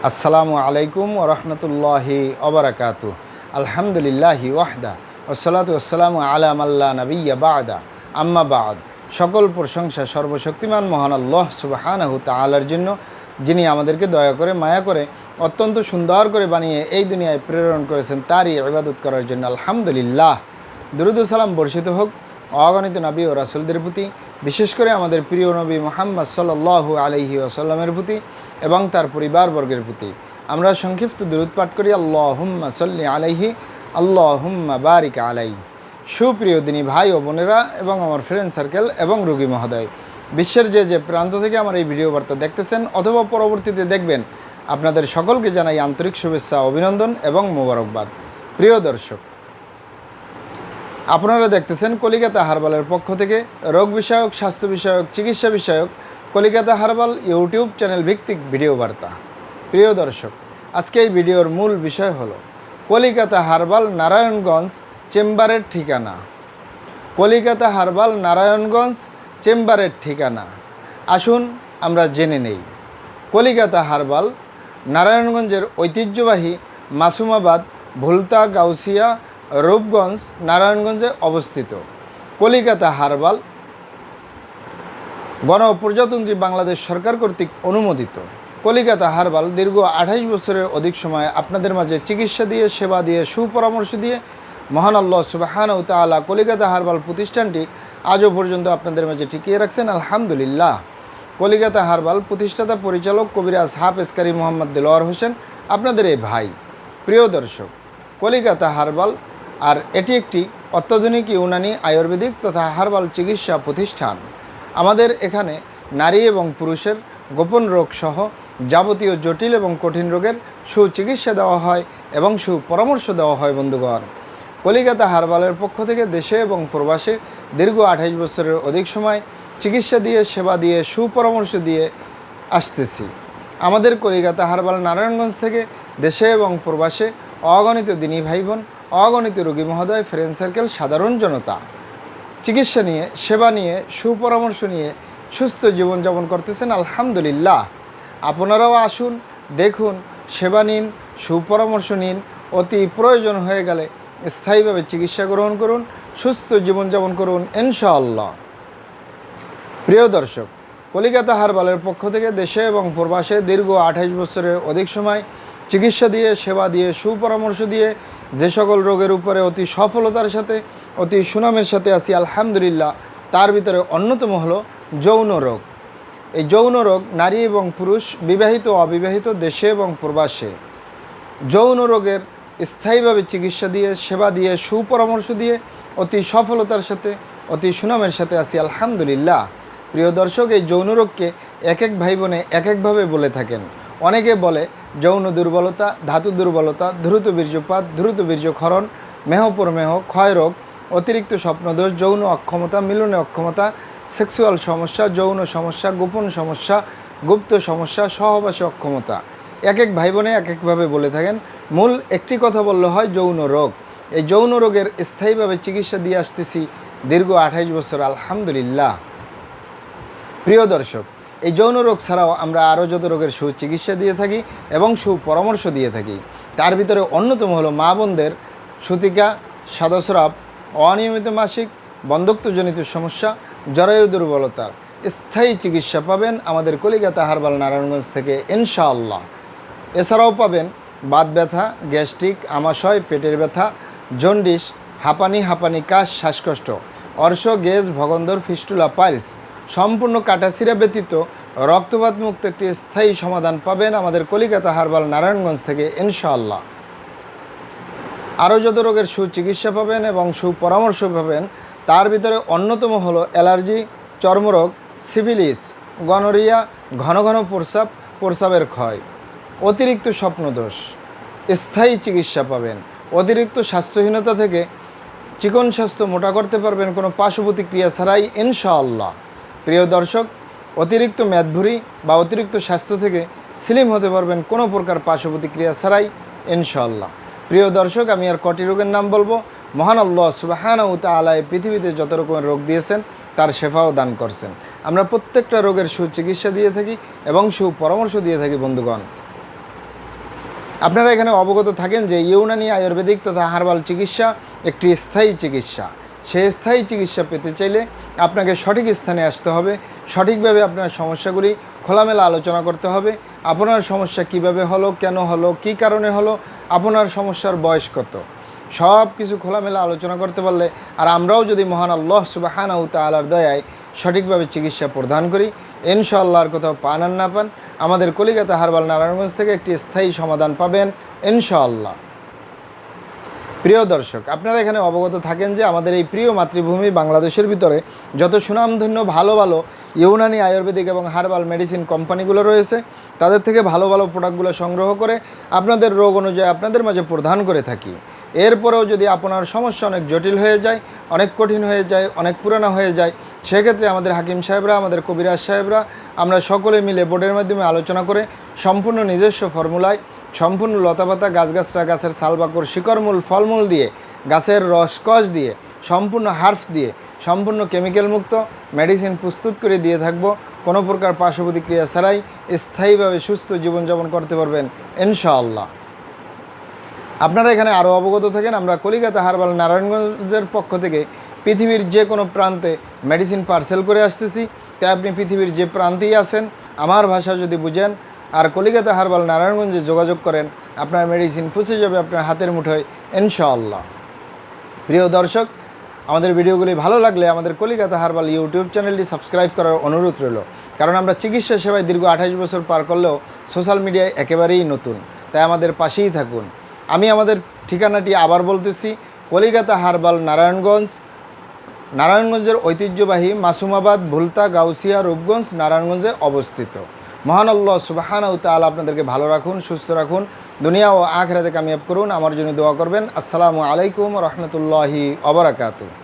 আসসালামু আলাইকুম ওরহমতুল্লাহি ওবরাকাতু। আলহামদুলিল্লাহি ওয়াহদা ওসসালাতু ওয়াসসালামু আলা মাল্লা নাবিয়্যা বা'দা আম্মা বা'দ। সকল প্রশংসা সর্বশক্তিমান মহান আল্লাহ সুবহানাহু তাআলার জন্য, যিনি আমাদেরকে দয়া করে মায়া করে অত্যন্ত সুন্দর করে বানিয়ে এই দুনিয়ায় প্রেরণ করেছেন তারই ইবাদত করার জন্য। আলহামদুলিল্লাহ। দুরূদ ও সালাম বর্ষিত হোক অগণিত নবী ও রাসূলদের প্রতি, বিশেষ করে আমাদের প্রিয় নবী মুহাম্মদ সাল্লাল্লাহু আলাইহি ওয়াসাল্লামের প্রতি এবং তার পরিবারবর্গের প্রতি। আমরা সংক্ষিপ্ত দুরূদ পাঠ করি, আল্লাহুম্মা সাল্লি আলাইহি আল্লাহুম্মা বারিক আলাইহি। সুপ্রিয় দিনী ভাই ও বোনেরা এবং আমার ফ্রেন্ড সার্কেল এবং রোগী মহোদয়, বিশ্বের যে প্রান্ত থেকে আমার এই ভিডিও বার্তা দেখতেছেন অথবা পরবর্তীতে দেখবেন, আপনাদের সকলকে জানাই আন্তরিক শুভেচ্ছা, অভিনন্দন এবং মোবারকবাদ। প্রিয় দর্শক, আপনারা দেখতেছেন কলিকাতা হার্বালের পক্ষ থেকে রোগ বিষয়ক, স্বাস্থ্য বিষয়ক, চিকিৎসা বিষয়ক কলিকাতা হার্বাল ইউটিউব চ্যানেল ভিত্তিক ভিডিও বার্তা। প্রিয় দর্শক, আজকে এই ভিডিওর মূল বিষয় হলো কলিকাতা হার্বাল নারায়ণগঞ্জ চেম্বারের ঠিকানা। কলিকাতা হার্বাল নারায়ণগঞ্জ চেম্বারের ঠিকানা আসুন আমরা জেনে নেই। কলিকাতা হার্বাল নারায়ণগঞ্জের ঐতিহ্যবাহী মাসুমাবাদ, ভুলতা, গাউসিয়া, রূপগঞ্জ, নারায়ণগঞ্জে অবস্থিত। কলিকাতা হার্বাল গণপ্রজাতন্ত্রী বাংলাদেশ সরকার কর্তৃক অনুমোদিত। কলিকাতা হার্বাল দীর্ঘ 28 বছরের অধিক সময় আপনাদের মাঝে চিকিৎসা দিয়ে, সেবা দিয়ে, সুপরামর্শ দিয়ে মহান আল্লাহ সুবহানাহু তাআলা কলিকাতা হার্বাল প্রতিষ্ঠানটি আজও পর্যন্ত আপনাদের মাঝে টিকিয়ে রাখছেন। আলহামদুলিল্লাহ। কলিকাতা হার্বাল প্রতিষ্ঠাতা পরিচালক কবিরাজ হাফেজ কারি মোহাম্মদ দেলোয়ার হোসেন, আপনাদের এই ভাই। প্রিয় দর্শক, কলিকাতা হার্বাল আর এটি একটি অত্যাধুনিক ইউনানি, আয়ুর্বেদিক তথা হার্বাল চিকিৎসা প্রতিষ্ঠান। আমাদের এখানে নারী এবং পুরুষের গোপন রোগ সহ যাবতীয় জটিল এবং কঠিন রোগের সুচিকিৎসা দেওয়া হয় এবং সুপরামর্শ দেওয়া হয়। বন্ধুগণ, কলিকাতা হার্বালের পক্ষ থেকে দেশে এবং প্রবাসে দীর্ঘ 28 বছরের অধিক সময় চিকিৎসা দিয়ে, সেবা দিয়ে, সুপরামর্শ দিয়ে আসতেছি। আমাদের কলিকাতা হার্বাল নারায়ণগঞ্জ থেকে দেশে এবং প্রবাসে অগণিত দিনী ভাই বোন, অগণিত রোগী মহোদয়, ফ্রেন্ড সার্কেল, সাধারণ জনতা চিকিৎসা নিয়ে, সেবা নিয়ে, সুপরামর্শ নিয়ে সুস্থ জীবনযাপন করতেছেন। আলহামদুলিল্লাহ। আপনারাও আসুন, দেখুন, সেবা নিন, সুপরামর্শ নিন। অতি প্রয়োজন হয়ে গেলে স্থায়ীভাবে চিকিৎসা গ্রহণ করুন, সুস্থ জীবনযাপন করুন ইনশাআল্লাহ। প্রিয় দর্শক, কলিকাতা হার্বালের পক্ষ থেকে দেশে এবং প্রবাসে দীর্ঘ 28 বছরের অধিক সময় চিকিৎসা দিয়ে, সেবা দিয়ে, সুপরামর্শ দিয়ে যে সকল রোগের উপরে অতি সফলতার সাথে, অতি সুনামের সাথে আছি আলহামদুলিল্লাহ, তার ভিতরে অন্যতম হলো যৌন রোগ। এই যৌন রোগ নারী এবং পুরুষ, বিবাহিত, অবিবাহিত, দেশে এবং প্রবাসে যৌন রোগের স্থায়ীভাবে চিকিৎসা দিয়ে, সেবা দিয়ে, সুপরামর্শ দিয়ে অতি সফলতার সাথে, অতি সুনামের সাথে আছি আলহামদুলিল্লাহ। প্রিয় দর্শক, এই যৌন রোগকে এক এক ভাই বোনে এক একভাবে বলে থাকেন। অনেকে বলে যৌন দুর্বলতা, ধাতু দুর্বলতা, দ্রুত বীর্যপাত, দ্রুত বীর্যক্ষরণ, মেহপ্রমেহ, ক্ষয় রোগ, অতিরিক্ত স্বপ্নদোষ, যৌন অক্ষমতা, মিলনে অক্ষমতা, সেক্সুয়াল সমস্যা, যৌন সমস্যা, গোপন সমস্যা, গুপ্ত সমস্যা, সহবাসে অক্ষমতা। এক এক ভাই বোনে এক একভাবে বলে থাকেন। মূল একটি কথা বললে হয় যৌন রোগ। এই যৌন রোগের স্থায়ীভাবে চিকিৎসা দিয়ে আসতেছি দীর্ঘ 28 বছর আলহামদুলিল্লাহ। প্রিয় দর্শক, এই যৌন রোগ ছাড়াও আমরা আরও যত রোগের সুচিকিৎসা দিয়ে থাকি এবং সুপরামর্শ দিয়ে থাকি, তার ভিতরে অন্যতম হলো মা বোনদের সূতিকা, সাদস্রাব, অনিয়মিত মাসিক, বন্ধ্যত্বজনিত সমস্যা, জরায়ু দুর্বলতার স্থায়ী চিকিৎসা পাবেন আমাদের কলিকাতা হার্বাল নারায়ণগঞ্জ থেকে ইনশাআল্লাহ। এছাড়াও পাবেন বাত ব্যথা, গ্যাস্ট্রিক, আমাশয়, পেটের ব্যথা, জন্ডিস, হাঁপানি, কাশ, শ্বাসকষ্ট, অর্শ, গেজ, ভগন্দর, ফিস্টুলা, পাইলস সম্পূর্ণ কাটাছিরা ব্যতীত রক্তপাত মুক্ত একটি স্থায়ী সমাধান পাবেন আমাদের কলিকাতা হার্বাল নারায়ণগঞ্জ থেকে ইনশাআল্লাহ। আরও যত রোগের সুচিকিৎসা পাবেন এবং সুপরামর্শ পাবেন, তার ভিতরে অন্যতম হলো অ্যালার্জি, চর্মরোগ, সিফিলিস, গনোরিয়া, ঘন ঘন প্রস্রাব, প্রস্রাবের ক্ষয়, অতিরিক্ত স্বপ্নদোষ স্থায়ী চিকিৎসা পাবেন। অতিরিক্ত স্বাস্থ্যহীনতা থেকে চিকন স্বাস্থ্য মোটা করতে পারবেন কোনো পার্শ্ব প্রতিক্রিয়া ছাড়াই ইনশাআল্লাহ। প্রিয় দর্শক, অতিরিক্ত মেদভুরি বা অতিরিক্ত স্বাস্থ্য থেকে স্লিম হতে পারবেন কোনো প্রকার পার্শ্ব প্রতিক্রিয়া ছাড়াই ইনশাআল্লাহ। প্রিয় দর্শক, আমি আর কটি রোগের নাম বলবো। মহান আল্লাহ সুবহানাহু তাআলা এই পৃথিবীতে যত রকমের রোগ দিয়েছেন তার শেফাও দান করছেন। আমরা প্রত্যেকটা রোগের সুচিকিৎসা দিয়ে থাকি এবং সুপরামর্শ দিয়ে থাকি বন্ধুগণ। আপনারা এখানে অবগত থাকেন যে ইউনানি আয়ুর্বেদিক তথা হার্বাল চিকিৎসা একটি স্থায়ী চিকিৎসা। সেই স্থায়ী চিকিৎসা পেতে চাইলে আপনাকে সঠিক স্থানে আসতে হবে, সঠিকভাবে আপনার সমস্যাগুলি খোলামেলা আলোচনা করতে হবে। আপনার সমস্যা কিভাবে হলো, কেন হলো, কী কারণে হলো, আপনার সমস্যার বয়স কত, সব কিছু খোলামেলা আলোচনা করতে পারলে, আর আমরাও যদি মহান আল্লাহ সুবহানাহু ওয়া তাআলার দয়ায় সঠিকভাবে চিকিৎসা প্রদান করি, ইনশাআল্লাহ আর কোথাও পান আর না পান, আমাদের কলিকাতা হার্বাল নারায়ণগঞ্জ থেকে একটি স্থায়ী সমাধান পাবেন ইনশাআল্লাহ। প্রিয় দর্শক, আপনারা এখানে অবগত থাকেন যে আমাদের এই প্রিয় মাতৃভূমি বাংলাদেশের ভিতরে যত সুনামধন্য ভালো ভালো ইউনানি আয়ুর্বেদিক এবং হার্বাল মেডিসিন কোম্পানিগুলো রয়েছে, তাদের থেকে ভালো ভালো প্রোডাক্টগুলো সংগ্রহ করে আপনাদের রোগ অনুযায়ী আপনাদের মাঝে প্রদান করে থাকি। এরপরেও যদি আপনার সমস্যা অনেক জটিল হয়ে যায়, অনেক কঠিন হয়ে যায়, অনেক পুরানো হয়ে যায়, সেক্ষেত্রে আমাদের হাকিম সাহেবরা, আমাদের কবিরাজ সাহেবরা, আমরা সকলে মিলে বোর্ডের মাধ্যমে আলোচনা করে সম্পূর্ণ নিজস্ব ফর্মুলায়, সম্পূর্ণ লতাপাতা, গাছগাছরা, গাছের ছালবাকড়, শিকড়মূল, ফলমূল দিয়ে, গাছের রসকস দিয়ে, সম্পূর্ণ হার্বস দিয়ে, সম্পূর্ণ কেমিক্যাল মুক্ত মেডিসিন প্রস্তুত করে দিয়ে থাকবো। কোনো প্রকার পার্শ্ব প্রতিক্রিয়া ছাড়াই স্থায়ীভাবে সুস্থ জীবনযাপন করতে পারবেন ইনশাআল্লাহ। আপনারা এখানে আরও অবগত থাকেন, আমরা কলিকাতা হার্বাল নারায়ণগঞ্জের পক্ষ থেকে পৃথিবীর যে কোনো প্রান্তে মেডিসিন পার্সেল করে আসতেছি। তাই আপনি পৃথিবীর যে প্রান্তেই আছেন, আমার ভাষা যদি বুঝেন আর কলিকাতা হার্বাল নারায়ণগঞ্জে যোগাযোগ করেন, আপনার মেডিসিন পৌঁছে যাবে আপনার হাতের মুঠোয় ইনশাআল্লাহ। প্রিয় দর্শক, আমাদের ভিডিওগুলি ভালো লাগলে আমাদের কলিকাতা হার্বাল ইউটিউব চ্যানেলটি সাবস্ক্রাইব করার অনুরোধ রইল। কারণ আমরা চিকিৎসা সেবায় দীর্ঘ 28 বছর পার করলেও সোশ্যাল মিডিয়ায় একেবারেই নতুন, তাই আমাদের পাশেই থাকুন। আমি আমাদের ঠিকানাটি আবার বলতেছি, কলিকাতা হার্বাল নারায়ণগঞ্জ, নারায়ণগঞ্জের ঐতিহ্যবাহী মাসুমাবাদ, ভুলতা, গাউসিয়া, রূপগঞ্জ, নারায়ণগঞ্জে অবস্থিত। মহান আল্লাহ সুবহানাহু ওয়া তাআলা আপনাদেরকে ভালো রাখুন, সুস্থ রাখুন, দুনিয়া ও আখিরাতে কামিয়াব করুন। আমার জন্য দোয়া করবেন। আসসালামু আলাইকুম ওয়া রাহমাতুল্লাহি ওয়া বারাকাতুহু।